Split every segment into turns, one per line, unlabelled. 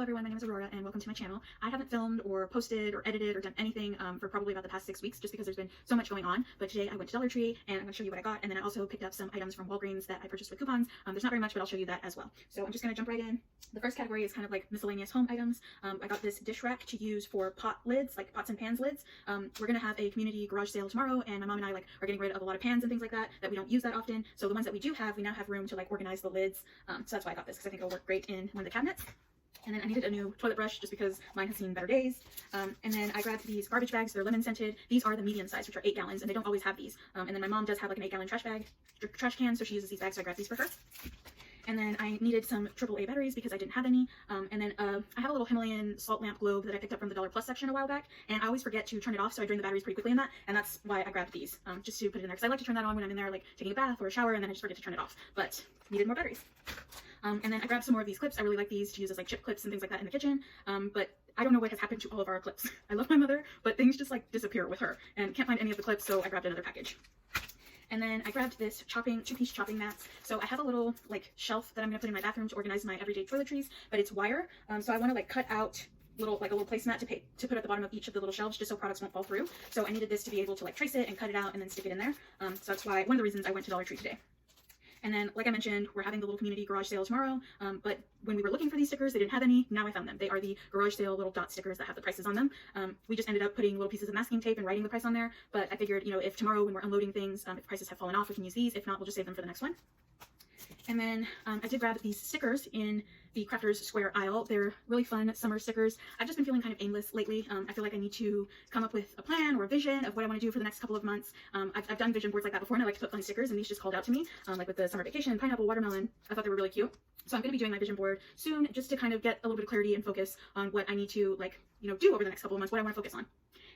everyone, my name is Aurora and welcome to my channel. I haven't filmed or posted or edited or done anything for probably about the past 6 weeks just because there's been so much going on. But today I went to Dollar Tree and I'm going to show you what I got, and then I also picked up some items from Walgreens that I purchased with coupons. There's not very much, but I'll show you that as well. So I'm just going to jump right in. The first category is kind of like miscellaneous home items. I got this dish rack to use for pot lids, like pots and pans lids. We're going to have a community garage sale tomorrow, and my mom and I are getting rid of a lot of pans and things like that we don't use that often. So the ones that we do have, we now have room to organize the lids. So that's why I got this, because I think it'll work great in one of the cabinets. And then I needed a new toilet brush just because mine has seen better days. And then I grabbed these garbage bags. They're lemon scented. These are the medium size, which are 8 gallons, and they don't always have these. And then my mom does have like an 8-gallon trash can, so she uses these bags, so I grabbed these for her. And then I needed some AAA batteries because I didn't have any. And then I have a little Himalayan salt lamp globe that I picked up from the Dollar Plus section a while back, and I always forget to turn it off, so I drain the batteries pretty quickly in that, and that's why I grabbed these, just to put it in there, because I like to turn that on when I'm in there like taking a bath or a shower, and then I just forget to turn it off, but needed more batteries. And then I grabbed some more of these clips. I really like these to use as like chip clips and things like that in the kitchen, but I don't know what has happened to all of our clips. I love my mother, but things just like disappear with her, and can't find any of the clips, so I grabbed another package. And then I grabbed this two-piece chopping mats. So I have a little like shelf that I'm gonna put in my bathroom to organize my everyday toiletries, but it's wire. So I want to like cut out a little placemat to put at the bottom of each of the little shelves, just so products won't fall through. So I needed this to be able to like trace it and cut it out and then stick it in there. So that's why one of the reasons I went to Dollar Tree today. And then, like I mentioned, we're having the little community garage sale tomorrow, but when we were looking for these stickers, they didn't have any. Now I found them. They are the garage sale little dot stickers that have the prices on them. We just ended up putting little pieces of masking tape and writing the price on there, but I figured, you know, if tomorrow when we're unloading things, if prices have fallen off, we can use these. If not, we'll just save them for the next one. And then I did grab these stickers in the Crafters Square aisle. They're really fun summer stickers. I've just been feeling kind of aimless lately. I feel like I need to come up with a plan or a vision of what I want to do for the next couple of months. I've done vision boards like that before, and I like to put fun stickers, and these just called out to me, like with the summer vacation, pineapple, watermelon. I thought they were really cute. So I'm going to be doing my vision board soon, just to kind of get a little bit of clarity and focus on what I need to do over the next couple of months, what I want to focus on.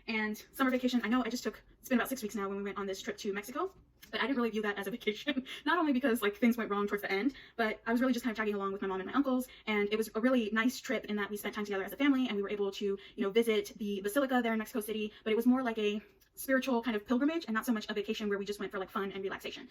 And summer vacation, I know it's been about 6 weeks now when we went on this trip to Mexico, but I didn't really view that as a vacation, not only because like things went wrong towards the end, but I was really just kind of tagging along with my mom and my uncles, and it was a really nice trip in that we spent time together as a family, and we were able to, visit the Basilica there in Mexico City, but it was more like a spiritual kind of pilgrimage and not so much a vacation where we just went for like fun and relaxation.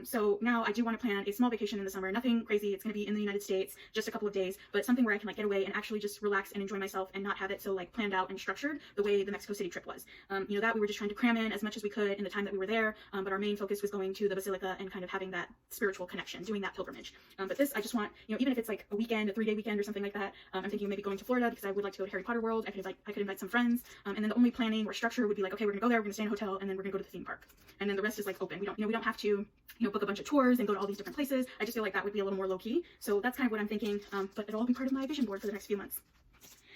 So now I do want to plan a small vacation in the summer, nothing crazy. It's going to be in the United States, just a couple of days, but something where I can like get away and actually just relax and enjoy myself and not have it so like planned out and structured the way the Mexico City trip was. That we were just trying to cram in as much as we could in the time that we were there, but our main focus was going to the Basilica and kind of having that spiritual connection, doing that pilgrimage. But this, I just want, even if it's like a weekend, a 3-day weekend or something like that, I'm thinking maybe going to Florida because I would like to go to Harry Potter World. I could invite some friends, and then the only planning or structure would be like, okay, we're gonna go there, we're gonna stay in a hotel, and then we're gonna go to the theme park, and then the rest is like open. We don't have to book a bunch of tours and go to all these different places. I just feel like that would be a little more low-key, so that's kind of what I'm thinking. But it'll all be part of my vision board for the next few months.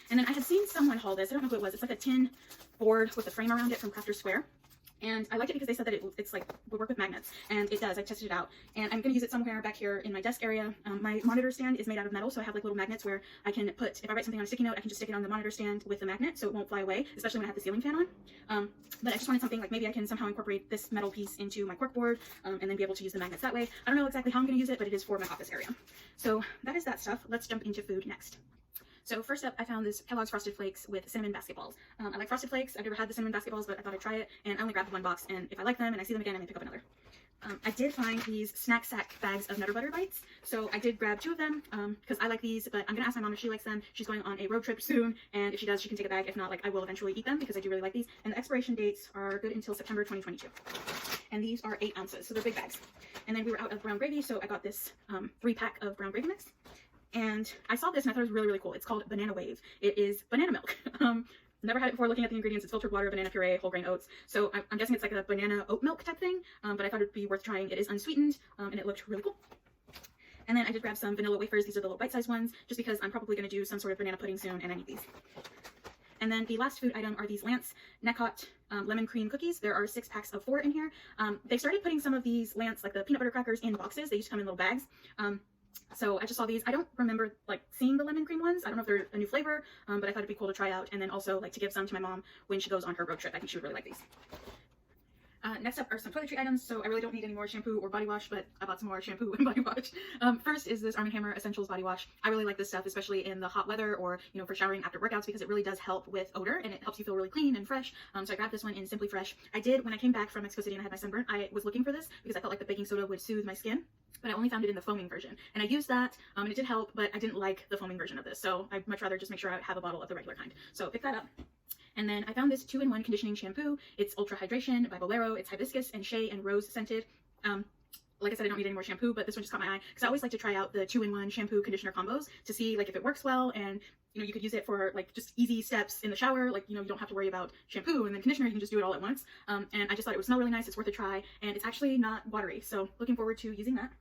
And then I had seen someone haul this. I don't know who it was. It's like a tin board with a frame around it from Crafters Square. And I liked it because they said that it's like would work with magnets, and it does. I tested it out, and I'm going to use it somewhere back here in my desk area. My monitor stand is made out of metal, so I have like little magnets where I can put, if I write something on a sticky note, I can just stick it on the monitor stand with the magnet so it won't fly away, especially when I have the ceiling fan on. But I just wanted something like maybe I can somehow incorporate this metal piece into my corkboard, and then be able to use the magnets that way. I don't know exactly how I'm going to use it, but it is for my office area. So that is that stuff. Let's jump into food next. So first up, I found this Kellogg's Frosted Flakes with cinnamon basketballs. I like Frosted Flakes. I've never had the cinnamon basketballs, but I thought I'd try it, and I only grabbed one box, and if I like them and I see them again, I may pick up another. I did find these snack sack bags of Nutter Butter Bites, so I did grab 2 of them because I like these, but I'm going to ask my mom if she likes them. She's going on a road trip soon, and if she does, she can take a bag. If not, like I will eventually eat them because I do really like these, and the expiration dates are good until September 2022. And these are 8 ounces, so they're big bags. And then we were out of brown gravy, so I got this 3-pack of brown gravy mix. And I saw this and I thought it was really, really cool. It's called Banana Wave. It is banana milk. Never had it before. Looking at the ingredients, it's filtered water, banana puree, whole grain oats. So I'm guessing it's like a banana oat milk type thing, but I thought it'd be worth trying. It is unsweetened, and it looked really cool. And then I did grab some vanilla wafers. These are the little bite-sized ones, just because I'm probably going to do some sort of banana pudding soon, and I need these. And then the last food item are these Lance Necot lemon cream cookies. There are 6 packs of 4 in here. They started putting some of these Lance, like the peanut butter crackers, in boxes. They used to come in little bags. So I just saw these. I don't remember like seeing the lemon cream ones. I don't know if they're a new flavor, but I thought it'd be cool to try out, and then also like to give some to my mom when she goes on her road trip. I think she would really like these. Next up are some toiletry items, so I really don't need any more shampoo or body wash, but I bought some more shampoo and body wash. First is this Arm & Hammer Essentials body wash. I really like this stuff, especially in the hot weather or, you know, for showering after workouts, because it really does help with odor and it helps you feel really clean and fresh. So I grabbed this one in Simply Fresh. I did, when I came back from Mexico City and I had my sunburn, I was looking for this because I felt like the baking soda would soothe my skin, but I only found it in the foaming version. And I used that, and it did help, but I didn't like the foaming version of this, so I'd much rather just make sure I have a bottle of the regular kind. So pick that up. And then I found this 2-in-1 conditioning shampoo. It's Ultra Hydration by Bolero. It's hibiscus and shea and rose scented. Like I said, I don't need any more shampoo, but this one just caught my eye because I always like to try out the 2-in-1 shampoo conditioner combos to see like if it works well, and you know, you could use it for like just easy steps in the shower. Like, you know, you don't have to worry about shampoo and then conditioner. You can just do it all at once. And I just thought it would smell really nice. It's worth a try, and it's actually not watery. So looking forward to using that.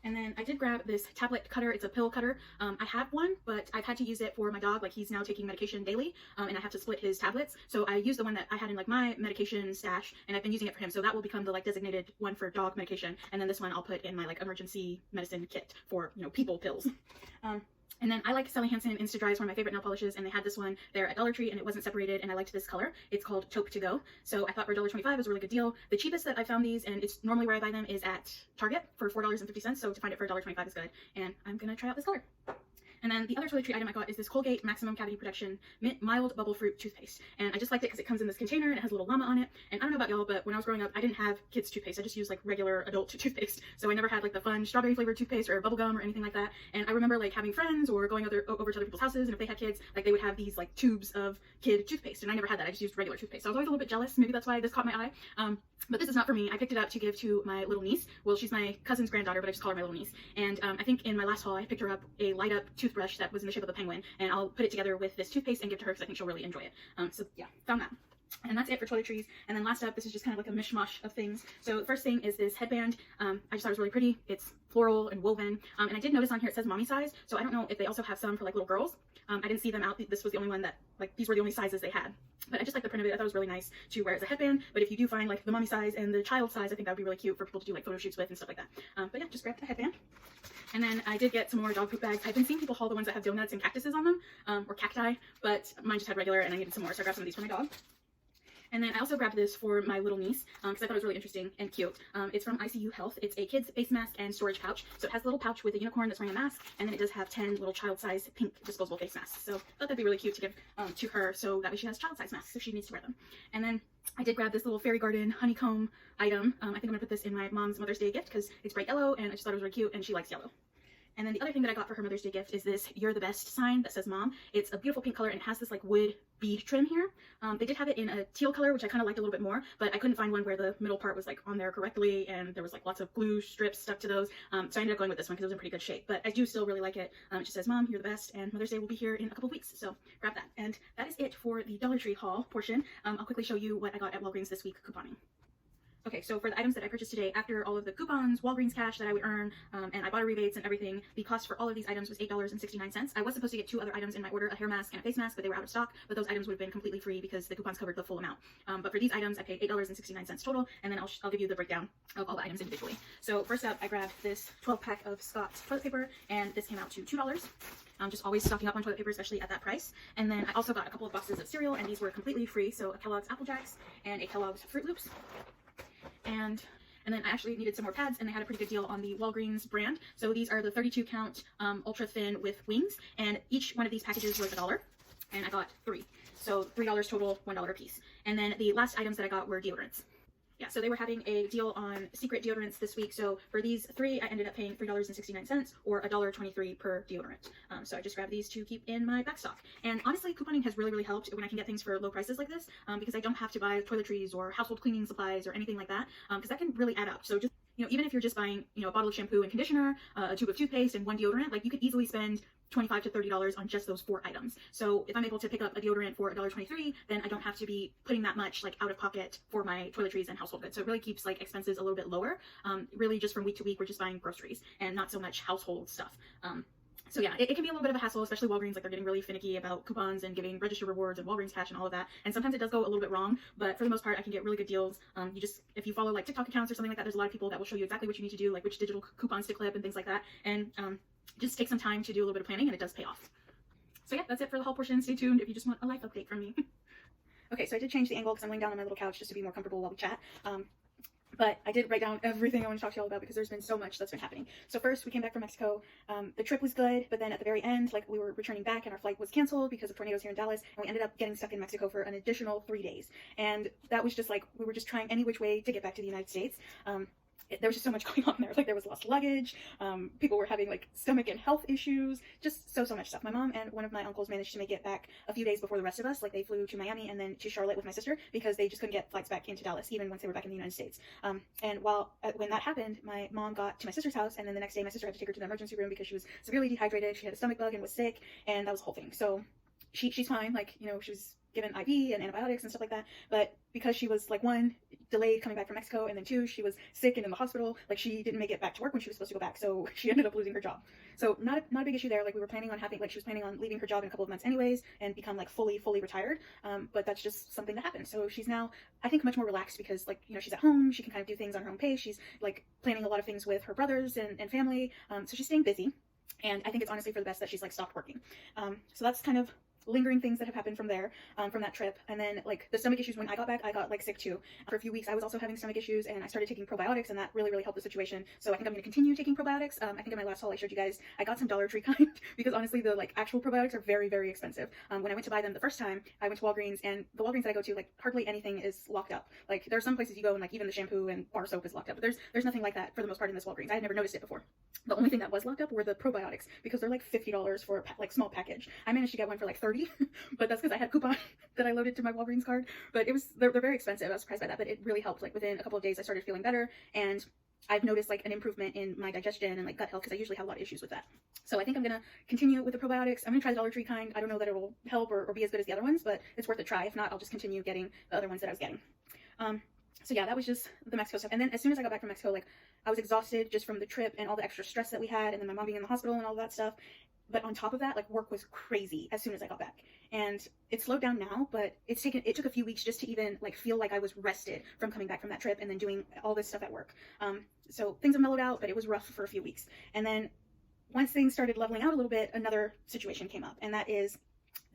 And then I did grab this tablet cutter. It's a pill cutter. I have one, but I've had to use it for my dog. Like, he's now taking medication daily, and I have to split his tablets. So I used the one that I had in like my medication stash, and I've been using it for him. So that will become the like designated one for dog medication. And then this one I'll put in my like emergency medicine kit for, you know, people pills. And then I like Sally Hansen Insta Dry. It's one of my favorite nail polishes, and they had this one there at Dollar Tree, and it wasn't separated, and I liked this color. It's called Taupe to Go. So I thought for $1.25 it was a really good deal. The cheapest that I found these, and it's normally where I buy them, is at Target for $4.50. So to find it for $1.25 is good, and I'm gonna try out this color. And then the other toiletry item I got is this Colgate Maximum Cavity Protection Mild Bubble Fruit Toothpaste. And I just liked it because it comes in this container and it has a little llama on it. And I don't know about y'all, but when I was growing up, I didn't have kids' toothpaste. I just used like regular adult toothpaste. So I never had like the fun strawberry flavored toothpaste or bubble gum or anything like that. And I remember like having friends or going over to other people's houses, and if they had kids, like they would have these like tubes of kid toothpaste. And I never had that. I just used regular toothpaste. So I was always a little bit jealous. Maybe that's why this caught my eye. But this is not for me. I picked it up to give to my little niece. Well, she's my cousin's granddaughter, but I just call her my little niece. And I think in my last haul, I picked her up a light up toothbrush that was in the shape of a penguin, and I'll put it together with this toothpaste and give to her because I think she'll really enjoy it. So yeah, found that. And that's it for toiletries. And then last up, this is just kind of like a mishmash of things. So the first thing is this headband. I just thought it was really pretty. It's floral and woven. And I did notice on here it says mommy size. So I don't know if they also have some for like little girls. I didn't see them out. This was the only one that, like, these were the only sizes they had. But I just like the print of it. I thought it was really nice to wear as a headband. But if you do find like the mommy size and the child size, I think that would be really cute for people to do like photo shoots with and stuff like that. But yeah, just grabbed a headband. And then I did get some more dog poop bags. I've been seeing people haul the ones that have donuts and cactuses on them, or cacti, but mine just had regular, and I needed some more, so I grabbed some of these for my dog. And then I also grabbed this for my little niece because I thought it was really interesting and cute. It's from ICU Health. It's a kid's face mask and storage pouch. So it has a little pouch with a unicorn that's wearing a mask, and then it does have 10 little child-sized pink disposable face masks. So I thought that'd be really cute to give to her, so that way she has child-sized masks if she needs to wear them. And then I did grab this little fairy garden honeycomb item. I think I'm gonna put this in my mom's Mother's Day gift because it's bright yellow, and I just thought it was really cute, and she likes yellow. And then the other thing that I got for her Mother's Day gift is this You're the Best sign that says Mom. It's a beautiful pink color, and it has this like wood bead trim here. They did have it in a teal color, which I kind of liked a little bit more, but I couldn't find one where the middle part was like on there correctly, and there was like lots of glue strips stuck to those. So I ended up going with this one because it was in pretty good shape, but I do still really like it. It just says Mom, you're the best, and Mother's Day will be here in a couple of weeks, so grab that. And that is it for the Dollar Tree haul portion. I'll quickly show you what I got at Walgreens this week couponing. Okay, so for the items that I purchased today, after all of the coupons, Walgreens cash that I would earn, and I bought rebates and everything, the cost for all of these items was $8.69. I was supposed to get 2 other items in my order, a hair mask and a face mask, but they were out of stock, but those items would have been completely free because the coupons covered the full amount. But for these items, I paid $8.69 total, and then I'll give you the breakdown of all the items individually. So first up, I grabbed this 12-pack of Scott's toilet paper, and this came out to $2. I'm just always stocking up on toilet paper, especially at that price. And then I also got a couple of boxes of cereal, and these were completely free, so a Kellogg's Apple Jacks and a Kellogg's Fruit Loops. And then I actually needed some more pads, and they had a pretty good deal on the Walgreens brand. So these are the 32 count ultra thin with wings, and each one of these packages was $1, and I got 3. So $3 total, $1 a piece. And then the last items that I got were deodorants. Yeah, so they were having a deal on secret deodorants this week. So for these 3, I ended up paying $3.69 or $1.23 per deodorant. So I just grabbed these to keep in my back stock. And honestly, couponing has really, really helped when I can get things for low prices like this, because I don't have to buy toiletries or household cleaning supplies or anything like that, because that can really add up. So just, you know, even if you're just buying, you know, a bottle of shampoo and conditioner, a tube of toothpaste, and 1 deodorant, like you could easily spend $25 to $30 on just those 4 items. So if I'm able to pick up a deodorant for $1.23, then I don't have to be putting that much like out of pocket for my toiletries and household goods. So it really keeps like expenses a little bit lower. Really just from week to week, we're just buying groceries and not so much household stuff. So yeah, it can be a little bit of a hassle, especially Walgreens. Like they're getting really finicky about coupons and giving register rewards and Walgreens cash and all of that. And sometimes it does go a little bit wrong, but for the most part, I can get really good deals. If you follow like TikTok accounts or something like that, there's a lot of people that will show you exactly what you need to do, like which digital coupons to clip and things like that. And just take some time to do a little bit of planning, and it does pay off. So yeah, that's it for the haul portion. Stay tuned if you just want a life update from me. Okay, so I did change the angle because I'm laying down on my little couch just to be more comfortable while we chat. But I did write down everything I want to talk to y'all about because there's been so much that's been happening. So first, we came back from Mexico. The trip was good, but then at the very end, like, we were returning back and our flight was canceled because of tornadoes here in Dallas, and we ended up getting stuck in Mexico for an additional 3 days. And that was just like, we were just trying any which way to get back to the United States. There was just so much going on there. Like, there was lost luggage, people were having like stomach and health issues, just so much stuff. My mom and one of my uncles managed to make it back a few days before the rest of us. Like, they flew to Miami and then to Charlotte with my sister because they just couldn't get flights back into Dallas even once they were back in the United States. And when that happened, my mom got to my sister's house, and then the next day my sister had to take her to the emergency room because she was severely dehydrated. She had a stomach bug and was sick, and that was the whole thing. So she's fine. Like, you know, she was given IV and antibiotics and stuff like that, but because she was, like, one, delayed coming back from Mexico, and then two, she was sick and in the hospital, like, she didn't make it back to work when she was supposed to go back, so she ended up losing her job. So not a big issue there. Like, we were planning on having, like, she was planning on leaving her job in a couple of months anyways and become, like, fully retired, but that's just something that happened. So she's now, I think, much more relaxed because, like, you know, she's at home, she can kind of do things on her own pace, she's, like, planning a lot of things with her brothers and family, so she's staying busy, and I think it's honestly for the best that she's, like, stopped working. So that's kind of lingering things that have happened from there, from that trip. And then, like, the stomach issues, when I got back, I got, like, sick too. For a few weeks I was also having stomach issues, and I started taking probiotics, and that really helped the situation. So I think I'm going to continue taking probiotics. I think in my last haul I showed you guys I got some Dollar Tree kind because honestly the, like, actual probiotics are very expensive. When I went to buy them the first time, I went to Walgreens, and the Walgreens that I go to, like, hardly anything is locked up. Like, there are some places you go and, like, even the shampoo and bar soap is locked up, but there's nothing like that for the most part in this Walgreens. I had never noticed it before. The only thing that was locked up were the probiotics because they're like $50 for a like small package. I managed to get one for like 30, but that's because I had a coupon that I loaded to my Walgreens card. But they're very expensive. I was surprised by that, but it really helped. Like, within a couple of days I started feeling better, and I've noticed, like, an improvement in my digestion and, like, gut health because I usually have a lot of issues with that. So I think I'm gonna continue with the probiotics. I'm gonna try the Dollar Tree kind. I don't know that it will help or be as good as the other ones, but it's worth a try. If not, I'll just continue getting the other ones that I was getting. So yeah, that was just the Mexico stuff. And then as soon as I got back from Mexico, like, I was exhausted just from the trip and all the extra stress that we had, and then my mom being in the hospital and all that stuff. But on top of that, like, work was crazy as soon as I got back. And it slowed down now, but it took a few weeks just to even, like, feel like I was rested from coming back from that trip and then doing all this stuff at work. So things have mellowed out, but it was rough for a few weeks. And then once things started leveling out a little bit, another situation came up, and that is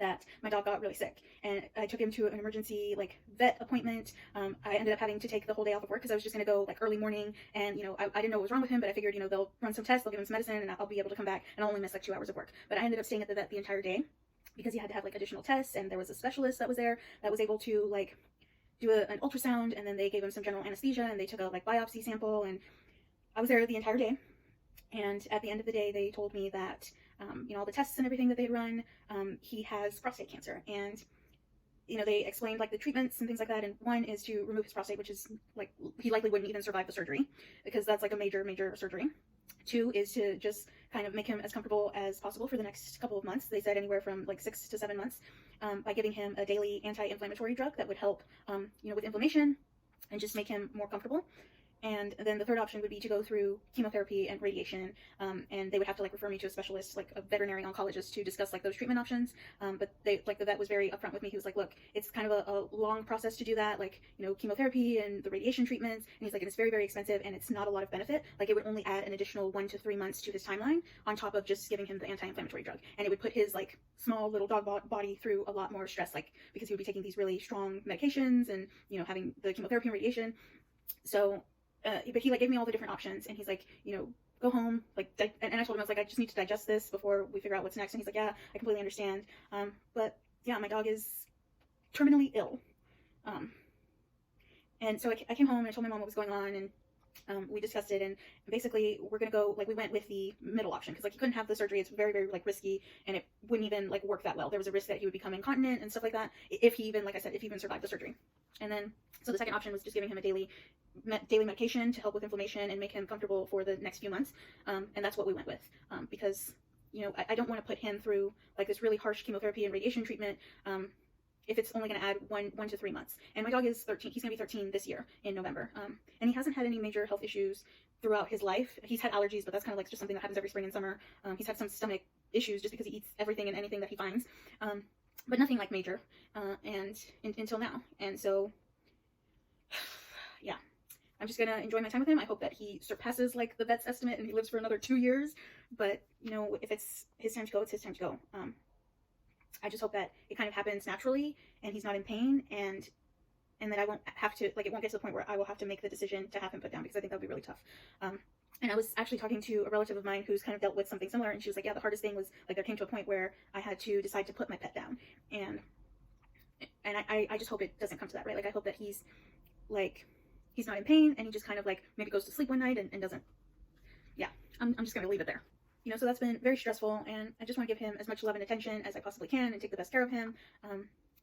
that my dog got really sick, and I took him to an emergency, like, vet appointment. I ended up having to take the whole day off of work because I was just going to go, like, early morning, and, you know, I didn't know what was wrong with him, but I figured, you know, they'll run some tests, they'll give him some medicine, and I'll be able to come back, and I'll only miss like 2 hours of work. But I ended up staying at the vet the entire day because he had to have, like, additional tests, and there was a specialist that was there that was able to, like, do an ultrasound, and then they gave him some general anesthesia, and they took a, like, biopsy sample, and I was there the entire day. And at the end of the day, they told me that, you know, all the tests and everything that they'd run, he has prostate cancer. And, you know, they explained, like, the treatments and things like that. And one is to remove his prostate, which is, like, he likely wouldn't even survive the surgery because that's, like, a major surgery. Two is to just kind of make him as comfortable as possible for the next couple of months. They said anywhere from, like, 6 to 7 months, by giving him a daily anti-inflammatory drug that would help, you know, with inflammation and just make him more comfortable. And then the third option would be to go through chemotherapy and radiation, and they would have to, like, refer me to a specialist, like a veterinary oncologist, to discuss, like, those treatment options. But they, like, the vet was very upfront with me. He was like, look, it's kind of a long process to do that, like, you know, chemotherapy and the radiation treatments, and he's like, and it's very expensive, and it's not a lot of benefit. Like, it would only add an additional 1 to 3 months to his timeline on top of just giving him the anti-inflammatory drug, and it would put his, like, small little dog body through a lot more stress, like, because he would be taking these really strong medications and, you know, having the chemotherapy and radiation. So but he, like, gave me all the different options, and he's like, you know, go home, like, and I told him, I was like, I just need to digest this before we figure out what's next. And he's like, yeah, I completely understand. But yeah, my dog is terminally ill. And so I came home and I told my mom what was going on, and we discussed it, and basically we're gonna go, like, we went with the middle option because, like, he couldn't have the surgery. It's very like, risky, and it wouldn't even, like, work that well. There was a risk that he would become incontinent and stuff like that if he even, like I said, if he even survived the surgery. And then so the second option was just giving him a daily medication to help with inflammation and make him comfortable for the next few months, and that's what we went with, because, you know, I don't want to put him through, like, this really harsh chemotherapy and radiation treatment if it's only going to add 1 to 3 months. And my dog is 13. He's going to be 13 this year in November, and he hasn't had any major health issues throughout his life. He's had allergies, but that's kind of, like, just something that happens every spring and summer. He's had some stomach issues just because he eats everything and anything that he finds, but nothing, like, major, and until now. And so yeah, I'm just gonna enjoy my time with him. I hope that he surpasses, like, the vet's estimate and he lives for another 2 years. But, you know, if it's his time to go, it's his time to go. I just hope that it kind of happens naturally and he's not in pain, and that I won't have to, like, it won't get to the point where I will have to make the decision to have him put down, because I think that would be really tough. And I was actually talking to a relative of mine who's kind of dealt with something similar, and she was like, yeah, the hardest thing was, like, there came to a point where I had to decide to put my pet down. And I just hope it doesn't come to that, right? Like, I hope that he's, like, he's not in pain, and he just kind of, like, maybe goes to sleep one night and doesn't, yeah, I'm just going to leave it there. You know, so that's been very stressful, and I just want to give him as much love and attention as I possibly can and take the best care of him.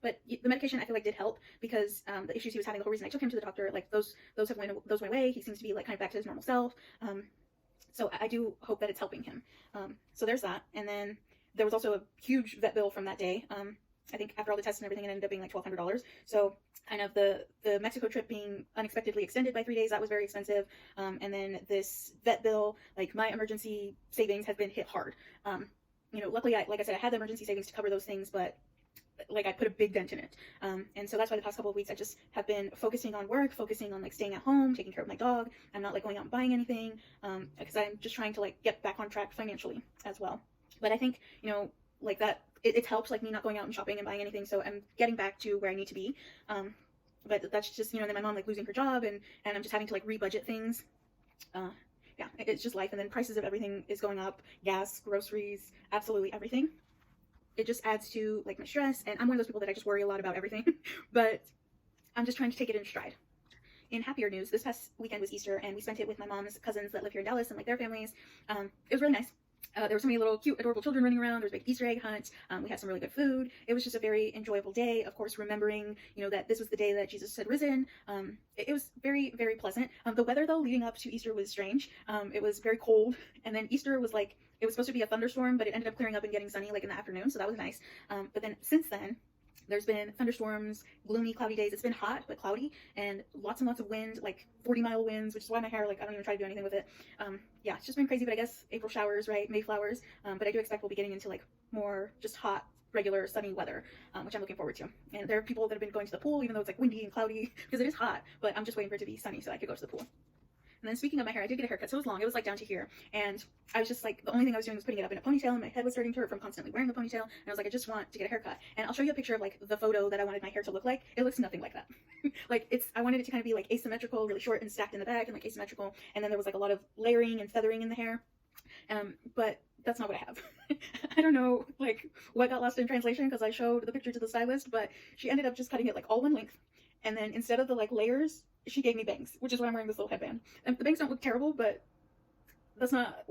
But the medication, I feel like, did help, because the issues he was having, the whole reason I took him to the doctor, like, those went away. He seems to be, like, kind of back to his normal self. So I do hope that it's helping him. So there's that. And then there was also a huge vet bill from that day. I think after all the tests and everything, it ended up being like $1,200. So kind of the Mexico trip being unexpectedly extended by 3 days, that was very expensive. And then this vet bill, like, my emergency savings have been hit hard. You know, luckily, like I said, I had the emergency savings to cover those things, but, like, I put a big dent in it. And so that's why the past couple of weeks I just have been focusing on work, focusing on, like, staying at home, taking care of my dog. I'm not, like, going out and buying anything, because I'm just trying to, like, get back on track financially as well. But I think, you know, like, that it helps, like, me not going out and shopping and buying anything, so I'm getting back to where I need to be. But that's just, you know, then my mom, like, losing her job, and I'm just having to, like, rebudget things. Yeah, it's just life. And then prices of everything is going up: gas, groceries, absolutely everything. It just adds to, like, my stress, and I'm one of those people that I just worry a lot about everything. But I'm just trying to take it in stride. In happier news, this past weekend was Easter, and we spent it with my mom's cousins that live here in Dallas, and, like, their families. It was really nice. There were so many little cute, adorable children running around. There was a big Easter egg hunt. We had some really good food. It was just a very enjoyable day. Of course, remembering, you know, that this was the day that Jesus had risen. It was very, very pleasant. The weather, though, leading up to Easter was strange. It was very cold, and then Easter was, like, it was supposed to be a thunderstorm, but it ended up clearing up and getting sunny, like, in the afternoon, so that was nice. But then since then, there's been thunderstorms, gloomy, cloudy days. It's been hot, but cloudy, and lots of wind, like 40-mile winds, which is why my hair, like, I don't even try to do anything with it. Yeah, it's just been crazy, but I guess April showers, right? May flowers. But I do expect we'll be getting into, like, more just hot, regular, sunny weather, which I'm looking forward to. And there are people that have been going to the pool, even though it's, like, windy and cloudy, because it is hot, but I'm just waiting for it to be sunny so I could go to the pool. And then speaking of my hair, I did get a haircut, so it was long. It was, like, down to here, and I was just, like, the only thing I was doing was putting it up in a ponytail, and my head was starting to hurt from constantly wearing the ponytail, and I was like, I just want to get a haircut. And I'll show you a picture of, like, the photo that I wanted my hair to look like. It looks nothing like that. Like, I wanted it to kind of be, like, asymmetrical, really short and stacked in the back, and, like, asymmetrical, and then there was, like, a lot of layering and feathering in the hair. But that's not what I have. I don't know, like, what got lost in translation, because I showed the picture to the stylist, but she ended up just cutting it, like, all one length. And then instead of the, like, layers, she gave me bangs, which is why I'm wearing this little headband. And the bangs don't look terrible, but that's not,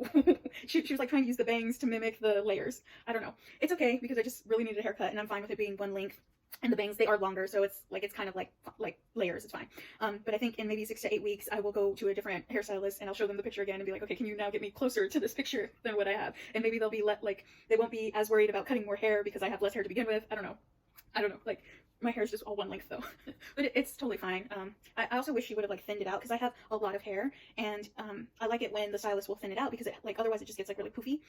she was, like, trying to use the bangs to mimic the layers. I don't know. It's okay, because I just really needed a haircut, and I'm fine with it being one length. And the bangs, they are longer, so it's kind of like layers. It's fine. But I think in maybe 6 to 8 weeks, I will go to a different hairstylist, and I'll show them the picture again and be like, okay, can you now get me closer to this picture than what I have? And maybe they'll be they won't be as worried about cutting more hair because I have less hair to begin with. I don't know. Like, my hair is just all one length, though. But it's totally fine. I also wish she would have, like, thinned it out, because I have a lot of hair, and I like it when the stylist will thin it out, because it, like, otherwise it just gets, like, really poofy.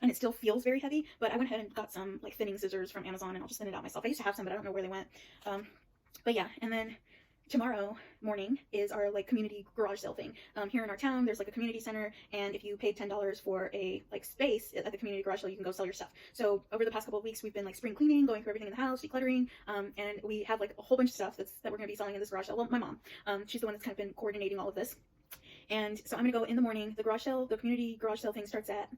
And it still feels very heavy, but I went ahead and got some, like, thinning scissors from Amazon, and I'll just thin it out myself. I used to have some, but I don't know where they went. But yeah, and then tomorrow morning is our, like, community garage sale thing. Here in our town, there's, like, a community center, and if you paid $10 for a, like, space at the community garage sale, you can go sell your stuff. So over the past couple of weeks, we've been, like, spring cleaning, going through everything in the house, decluttering, and we have, like, a whole bunch of stuff that we're going to be selling in this garage sale. Well, my mom, she's the one that's kind of been coordinating all of this. And so I'm going to go in the morning. The community garage sale thing starts at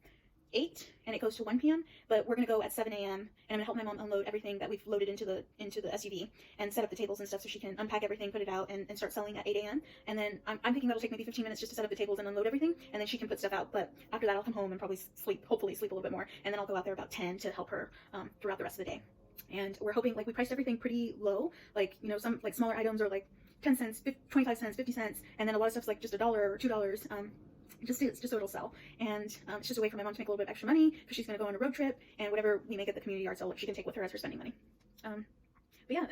8, and it goes to 1 p.m. But we're gonna go at 7 a.m. and I'm gonna help my mom unload everything that we've loaded into the SUV and set up the tables and stuff, so she can unpack everything, put it out, and start selling at 8 a.m. And then I'm thinking that'll take maybe 15 minutes just to set up the tables and unload everything, and then she can put stuff out. But after that, I'll come home and probably hopefully sleep a little bit more, and then I'll go out there about 10 to help her throughout the rest of the day. And we're hoping, like, we priced everything pretty low, like, you know, some, like, smaller items are like 10 cents, 25 cents, 50 cents, and then a lot of stuff's like just $1 or $2. Just so it'll sell. And it's just a way for my mom to make a little bit of extra money, because she's going to go on a road trip, and whatever we make at the community yard sale, she can take with her as her spending money. But yeah,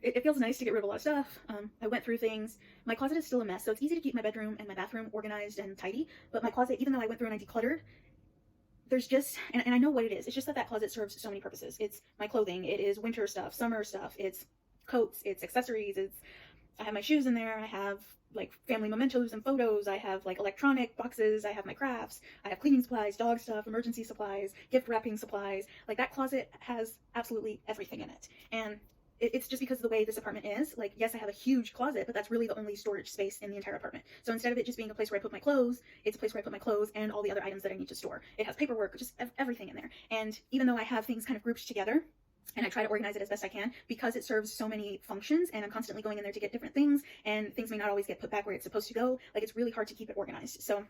it feels nice to get rid of a lot of stuff. I went through things. My closet is still a mess, so it's easy to keep my bedroom and my bathroom organized and tidy, but my closet, even though I went through and I decluttered, there's just, and I know what it is, it's just that closet serves so many purposes. It's my clothing, it is winter stuff, summer stuff, it's coats, it's accessories, it's I have my shoes in there. I have like family mementos and photos. I have like electronic boxes. I have my crafts. I have cleaning supplies, dog stuff, emergency supplies, gift wrapping supplies. Like that closet has absolutely everything in it. And it's just because of the way this apartment is. Like, yes, I have a huge closet, but that's really the only storage space in the entire apartment. So instead of it just being a place where I put my clothes, it's a place where I put my clothes and all the other items that I need to store. It has paperwork, just everything in there. And even though I have things kind of grouped together, and I try to organize it as best I can, because it serves so many functions and I'm constantly going in there to get different things, and things may not always get put back where it's supposed to go. Like, it's really hard to keep it organized. So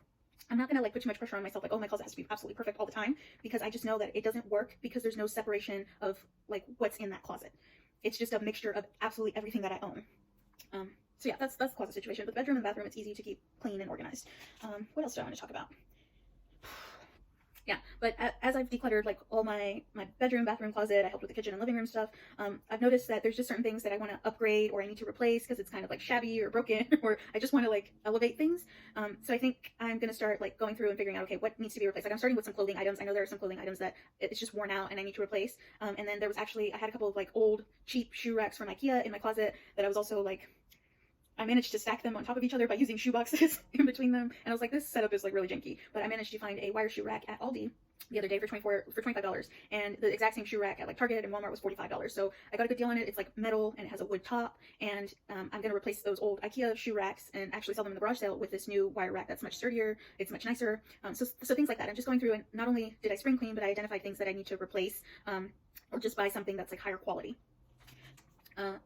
I'm not gonna like put too much pressure on myself, like, oh, my closet has to be absolutely perfect all the time, because I just know that it doesn't work because there's no separation of like what's in that closet. It's just a mixture of absolutely everything that I own. So yeah, that's the closet situation. But the bedroom and bathroom, it's easy to keep clean and organized. What else do I want to talk about? Yeah, but as I've decluttered like all my bedroom, bathroom, closet, I helped with the kitchen and living room stuff, I've noticed that there's just certain things that I want to upgrade or I need to replace because it's kind of like shabby or broken, or I just want to like elevate things. So I think I'm going to start like going through and figuring out, okay, what needs to be replaced. Like, I'm starting with some clothing items. I know there are some clothing items that it's just worn out and I need to replace. And then there was actually, I had a couple of like old cheap shoe racks from IKEA in my closet that I was also like, I managed to stack them on top of each other by using shoe boxes in between them. And I was like, this setup is like really janky. But I managed to find a wire shoe rack at Aldi the other day for $25. And the exact same shoe rack at like Target and Walmart was $45. So I got a good deal on it. It's like metal and it has a wood top. And I'm going to replace those old IKEA shoe racks and actually sell them in the garage sale with this new wire rack that's much sturdier. It's much nicer. So things like that. I'm just going through, and not only did I spring clean, but I identified things that I need to replace, or just buy something that's like higher quality.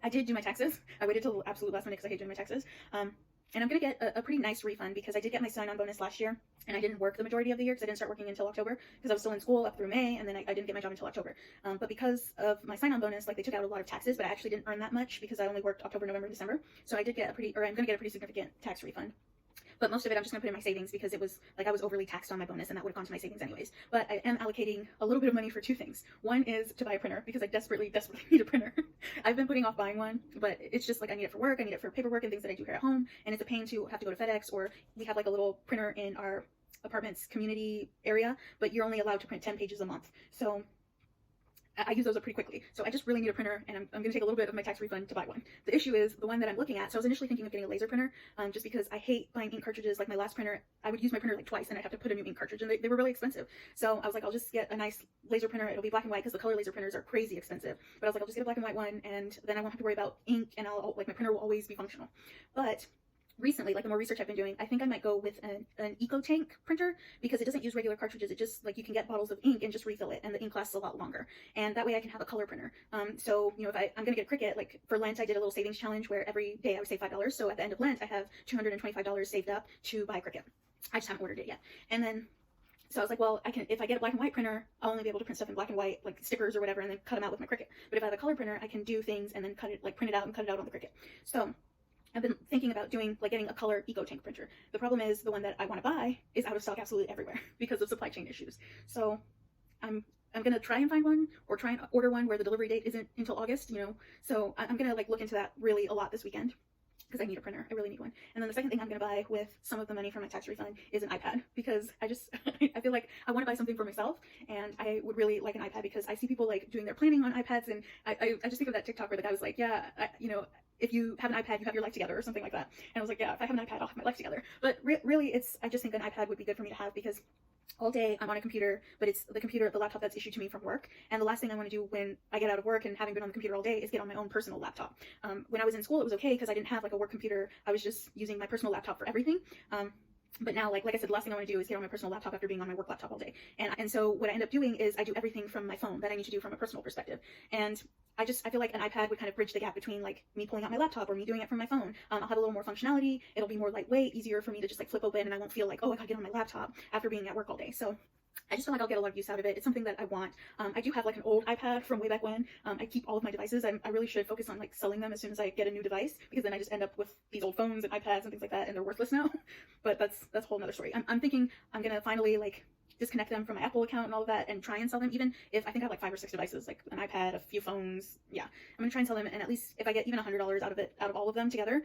I did do my taxes. I waited till the absolute last minute because I hate doing my taxes. And I'm going to get a pretty nice refund because I did get my sign-on bonus last year, and I didn't work the majority of the year because I didn't start working until October because I was still in school up through May, and then I didn't get my job until October. But because of my sign-on bonus, like, they took out a lot of taxes, but I actually didn't earn that much because I only worked October, November, December. So I did get I'm going to get a pretty significant tax refund. But most of it I'm just going to put in my savings because it was like I was overly taxed on my bonus, and that would have gone to my savings anyways. But I am allocating a little bit of money for two things. One is to buy a printer because I desperately need a printer. I've been putting off buying one, but it's just like I need it for work, I need it for paperwork and things that I do here at home, and it's a pain to have to go to FedEx, or we have like a little printer in our apartment's community area, but you're only allowed to print 10 pages a month. So I use those up pretty quickly. So I just really need a printer, and I'm going to take a little bit of my tax refund to buy one. The issue is the one that I'm looking at. So I was initially thinking of getting a laser printer, just because I hate buying ink cartridges. Like my last printer, I would use my printer like twice, and I'd have to put a new ink cartridge, and they were really expensive. So I was like, I'll just get a nice laser printer. It'll be black and white because the color laser printers are crazy expensive. But I was like, I'll just get a black and white one, and then I won't have to worry about ink, and I'll like my printer will always be functional. But recently, like the more research I've been doing, I think I might go with an eco tank printer because it doesn't use regular cartridges. It just, like, you can get bottles of ink and just refill it, and the ink lasts a lot longer. And that way I can have a color printer. So, you know, if I'm going to get a Cricut, like for Lent, I did a little savings challenge where every day I would save $5. So at the end of Lent, I have $225 saved up to buy a Cricut. I just haven't ordered it yet. And then, so I was like, well, if I get a black and white printer, I'll only be able to print stuff in black and white, like stickers or whatever, and then cut them out with my Cricut. But if I have a color printer, I can do things and then print it out and cut it out on the Cricut. So I've been thinking about getting a color eco tank printer. The problem is the one that I want to buy is out of stock absolutely everywhere because of supply chain issues. So I'm going to try and find one, or try and order one where the delivery date isn't until August, you know. So I'm going to like look into that really a lot this weekend because I need a printer. I really need one. And then the second thing I'm going to buy with some of the money from my tax refund is an iPad, because I feel like I want to buy something for myself, and I would really like an iPad because I see people like doing their planning on iPads, and I just think of that TikTok where the guy was like, yeah, you know, if you have an iPad, you have your life together, or something like that. And I was like, yeah, if I have an iPad, I'll have my life together. But really, I just think an iPad would be good for me to have because all day I'm on a computer, but it's the laptop that's issued to me from work. And the last thing I want to do when I get out of work and having been on the computer all day is get on my own personal laptop. When I was in school, it was okay because I didn't have like a work computer. I was just using my personal laptop for everything. But now, like I said, the last thing I want to do is get on my personal laptop after being on my work laptop all day. And so what I end up doing is I do everything from my phone that I need to do from a personal perspective. And I feel like an iPad would kind of bridge the gap between like me pulling out my laptop or me doing it from my phone. I'll have a little more functionality. It'll be more lightweight, easier for me to just like flip open, and I won't feel like, oh, I gotta get on my laptop after being at work all day. So I just feel like I'll get a lot of use out of it. It's something that I want. I do have like an old iPad from way back when. I keep all of my devices. I really should focus on like selling them as soon as I get a new device, because then I just end up with these old phones and iPads and things like that, and they're worthless now. But that's a whole nother story. I'm thinking I'm gonna finally like disconnect them from my Apple account and all of that and try and sell them, even if I think I have like 5 or 6 devices, like an iPad, a few phones. Yeah, I'm gonna try and sell them, and at least if I get even $100 out of all of them together,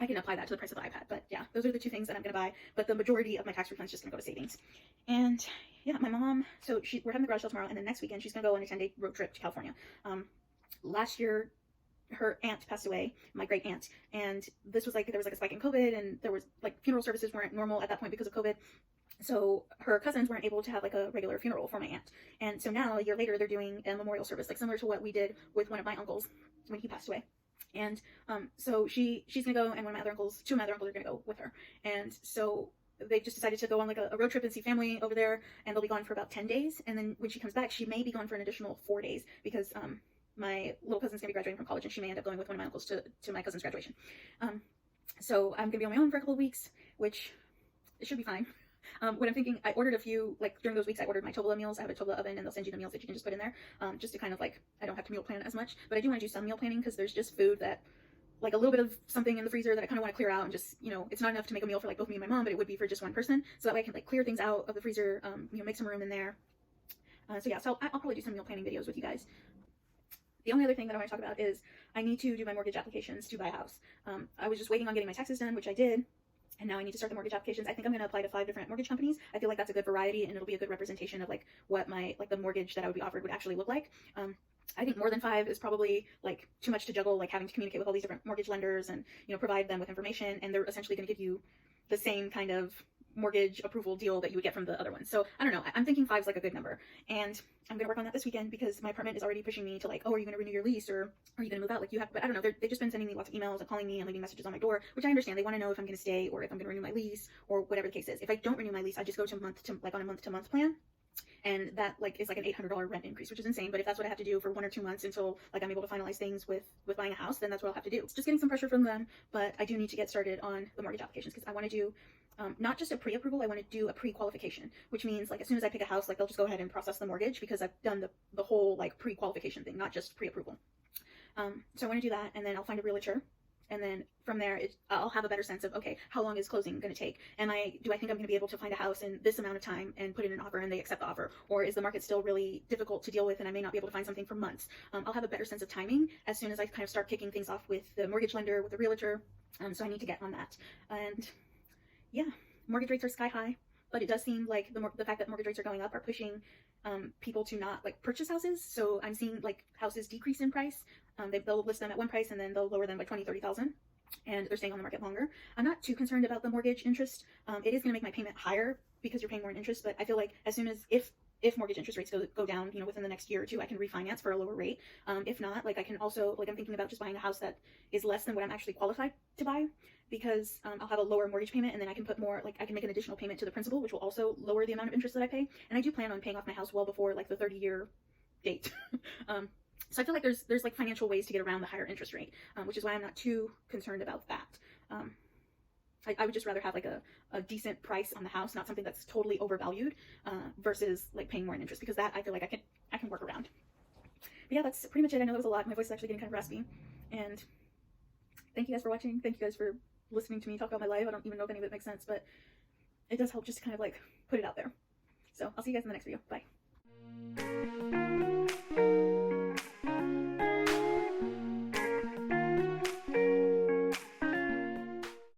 I can apply that to the price of the iPad. But yeah, those are the two things that I'm going to buy. But the majority of my tax refund is just going to go to savings. And yeah, my mom, so we're having the garage sale tomorrow, and then next weekend she's going to go on a 10-day road trip to California. Last year, her aunt passed away, my great aunt, and this was like, there was like a spike in COVID, and there was like funeral services weren't normal at that point because of COVID. So her cousins weren't able to have like a regular funeral for my aunt. And so now, a year later, they're doing a memorial service, like similar to what we did with one of my uncles when he passed away. And so she's gonna go, and two of my other uncles are gonna go with her. And so they just decided to go on like a road trip and see family over there, and they'll be gone for about 10 days. And then when she comes back, she may be gone for an additional 4 days because my little cousin's gonna be graduating from college, and she may end up going with one of my uncles to my cousin's graduation. So I'm gonna be on my own for a couple of weeks, which it should be fine. What I'm thinking, I ordered a few, like during those weeks, I ordered my Toblerone meals. I have a Toblerone oven, and they'll send you the meals that you can just put in there, just to kind of like, I don't have to meal plan as much, but I do want to do some meal planning because there's just food that, like a little bit of something in the freezer that I kind of want to clear out, and just, you know, it's not enough to make a meal for like both me and my mom, but it would be for just one person. So that way I can like clear things out of the freezer, you know, make some room in there. So yeah, so I'll probably do some meal planning videos with you guys. The only other thing that I want to talk about is I need to do my mortgage applications to buy a house. I was just waiting on getting my taxes done, which I did. And now I need to start the mortgage applications. I think I'm going to apply to 5 different mortgage companies. I feel like that's a good variety, and it'll be a good representation of like what my, like the mortgage that I would be offered would actually look like. I think more than 5 is probably like too much to juggle, like having to communicate with all these different mortgage lenders and, you know, provide them with information, and they're essentially going to give you the same kind of mortgage approval deal that you would get from the other ones. So I don't know, I'm thinking 5 is like a good number, and I'm gonna work on that this weekend because my apartment is already pushing me to like, oh, are you gonna renew your lease, or are you gonna move out? Like you have, but I don't know, they've just been sending me lots of emails and calling me and leaving messages on my door, which I understand. They want to know if I'm gonna stay or if I'm gonna renew my lease or whatever the case is. If I don't renew my lease, I just go to on a month to month plan, and that like is like an $800 rent increase, which is insane. But if that's what I have to do for 1 or 2 months until like I'm able to finalize things with buying a house, then that's what I'll have to do. It's just getting some pressure from them, but I do need to get started on the mortgage applications because I want to do not just a pre-approval, I want to do a pre-qualification, which means like as soon as I pick a house, like they'll just go ahead and process the mortgage because I've done the whole like pre-qualification thing, not just pre-approval. So I want to do that, and then I'll find a realtor. And then from there, I'll have a better sense of, okay, how long is closing going to take? Do I think I'm going to be able to find a house in this amount of time and put in an offer and they accept the offer? Or is the market still really difficult to deal with and I may not be able to find something for months? I'll have a better sense of timing as soon as I kind of start kicking things off with the mortgage lender, with the realtor. So I need to get on that. And yeah, mortgage rates are sky high, but it does seem like the fact that mortgage rates are going up are pushing people to not like purchase houses. So I'm seeing like houses decrease in price. They'll list them at one price and then they'll lower them by 20, 30,000, and they're staying on the market longer. I'm not too concerned about the mortgage interest. It is going to make my payment higher because you're paying more in interest, but I feel like as soon as if mortgage interest rates go down, you know, within the next year or two, I can refinance for a lower rate. If not, like I can also, like I'm thinking about just buying a house that is less than what I'm actually qualified to buy, because I'll have a lower mortgage payment, and then I can put more, like I can make an additional payment to the principal, which will also lower the amount of interest that I pay. And I do plan on paying off my house well before like the 30-year date. So I feel like there's like financial ways to get around the higher interest rate, which is why I'm not too concerned about that. I would just rather have like a decent price on the house, not something that's totally overvalued, versus like paying more in interest, because that I feel like I can work around. But yeah, that's pretty much it. I know that was a lot. My voice is actually getting kind of raspy, and thank you guys for watching. Thank you guys for listening to me talk about my life. I don't even know if any of it makes sense, but it does help just to kind of like put it out there. So I'll see you guys in the next video. Bye.